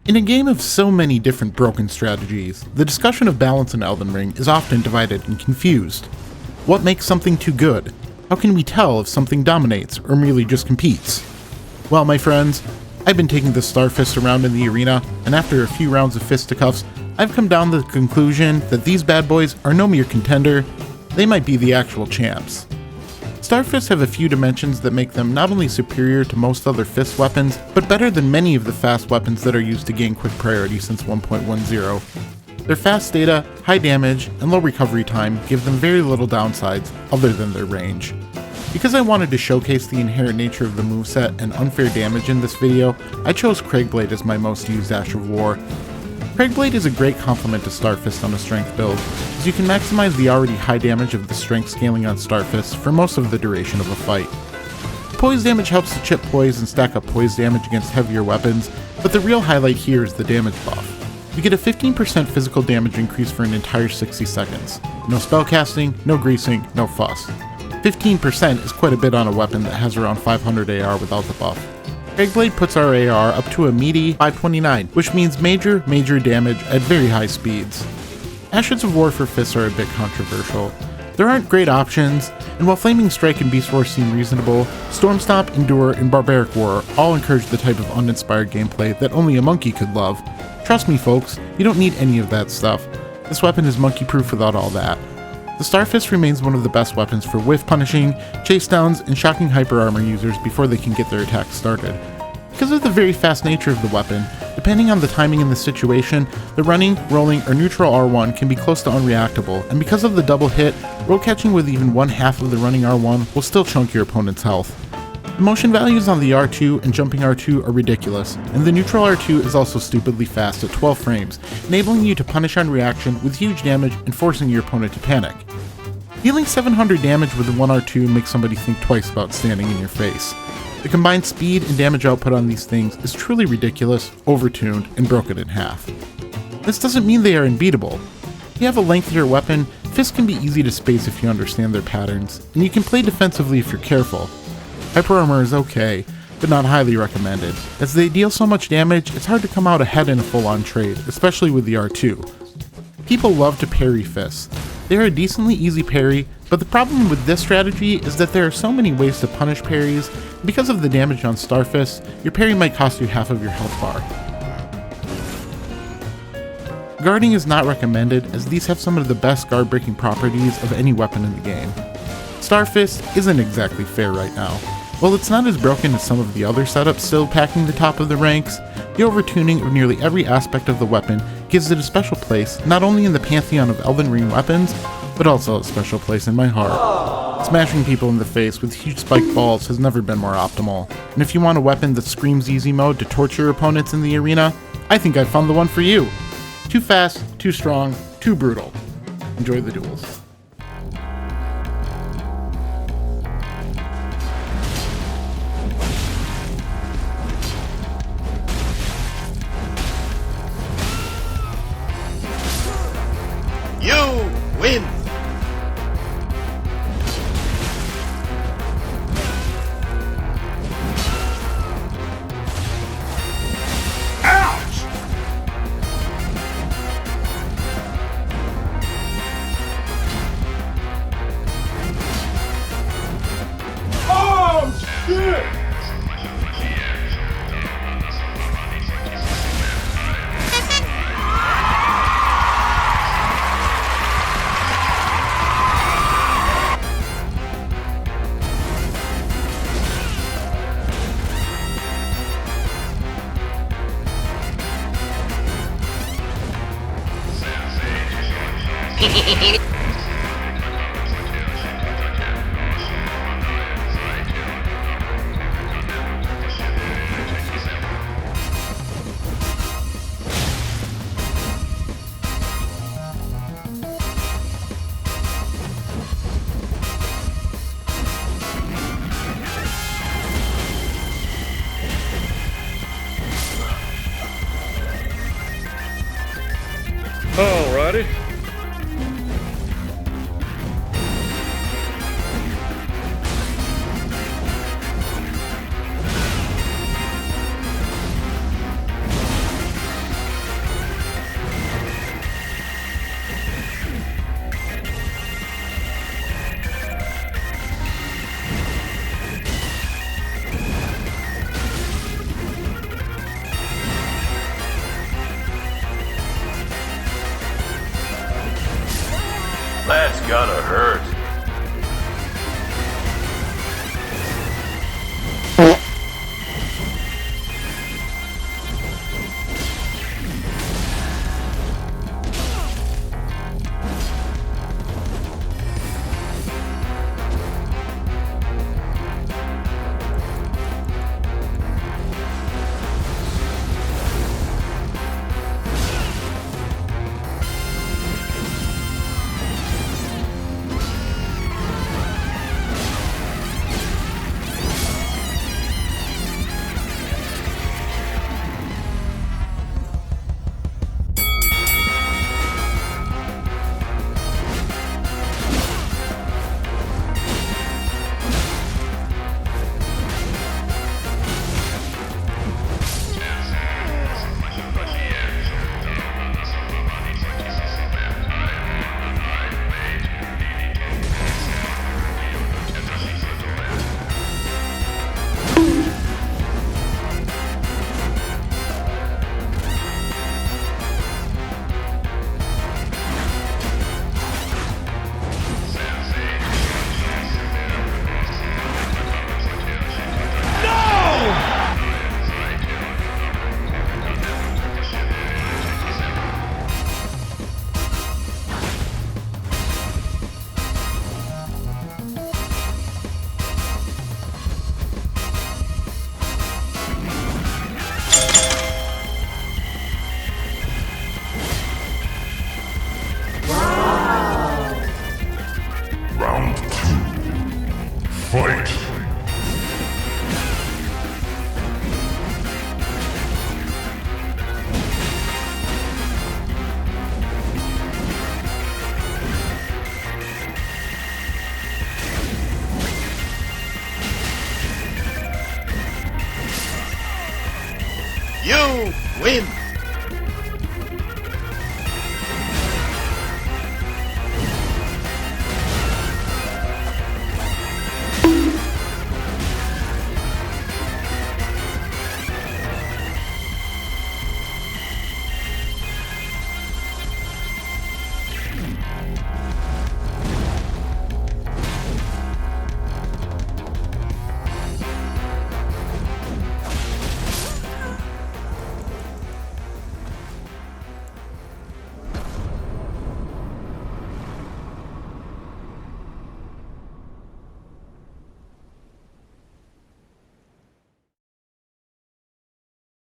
In a game of so many different broken strategies, the discussion of balance in Elden Ring is often divided and confused. What makes something too good? How can we tell if something dominates or merely just competes? Well, my friends, I've been taking the Starfist around in the arena, and after a few rounds of fisticuffs, I've come down to the conclusion that these bad boys are no mere contender, they might be the actual champs. Starfists have a few dimensions that make them not only superior to most other fist weapons, but better than many of the fast weapons that are used to gain quick priority since 1.10. Their fast data, high damage, and low recovery time give them very little downsides other than their range. Because I wanted to showcase the inherent nature of the moveset and unfair damage in this video, I chose Cragblade as my most used Ash of War. Cragblade is a great complement to Starfist on a strength build, as you can maximize the already high damage of the strength scaling on Starfist for most of the duration of a fight. Poise damage helps to chip poise and stack up poise damage against heavier weapons, but the real highlight here is the damage buff. You get a 15% physical damage increase for an entire 60 seconds. No spellcasting, no greasing, no fuss. 15% is quite a bit on a weapon that has around 500 AR without the buff. Cragblade puts our AR up to a meaty 529, which means major damage at very high speeds. Ashes of War for fists are a bit controversial. There aren't great options, and while Flaming Strike and Beast Roar seem reasonable, Storm Stomp, Endure, and Barbaric Roar all encourage the type of uninspired gameplay that only a monkey could love. Trust me folks, you don't need any of that stuff. This weapon is monkey-proof without all that. The Starfist remains one of the best weapons for whiff punishing, chase downs, and shocking hyper armor users before they can get their attacks started. Because of the very fast nature of the weapon, depending on the timing and the situation, the running, rolling, or neutral R1 can be close to unreactable, and because of the double hit, roll catching with even one half of the running R1 will still chunk your opponent's health. The motion values on the R2 and jumping R2 are ridiculous, and the neutral R2 is also stupidly fast at 12 frames, enabling you to punish on reaction with huge damage and forcing your opponent to panic. Dealing 700 damage with the 1R2 makes somebody think twice about standing in your face. The combined speed and damage output on these things is truly ridiculous, overtuned, and broken in half. This doesn't mean they are unbeatable. If you have a lengthier weapon, fists can be easy to space if you understand their patterns, and you can play defensively if you're careful. Hyper armor is okay, but not highly recommended. As they deal so much damage, it's hard to come out ahead in a full-on trade, especially with the R2. People love to parry fists. They are a decently easy parry, but the problem with this strategy is that there are so many ways to punish parries, and because of the damage on Starfist, your parry might cost you half of your health bar. Guarding is not recommended, as these have some of the best guard-breaking properties of any weapon in the game. Starfist isn't exactly fair right now. While it's not as broken as some of the other setups still packing the top of the ranks, the overtuning of nearly every aspect of the weapon gives it a special place not only in the pantheon of Elden Ring weapons, but also a special place in my heart. Smashing people in the face with huge spiked balls has never been more optimal, and if you want a weapon that screams easy mode to torture opponents in the arena, I think I found the one for you. Too fast, too strong, too brutal. Enjoy the duels. You win! Ouch! Oh, shit! Alrighty. That's gonna hurt. Round 2. Fight! You win!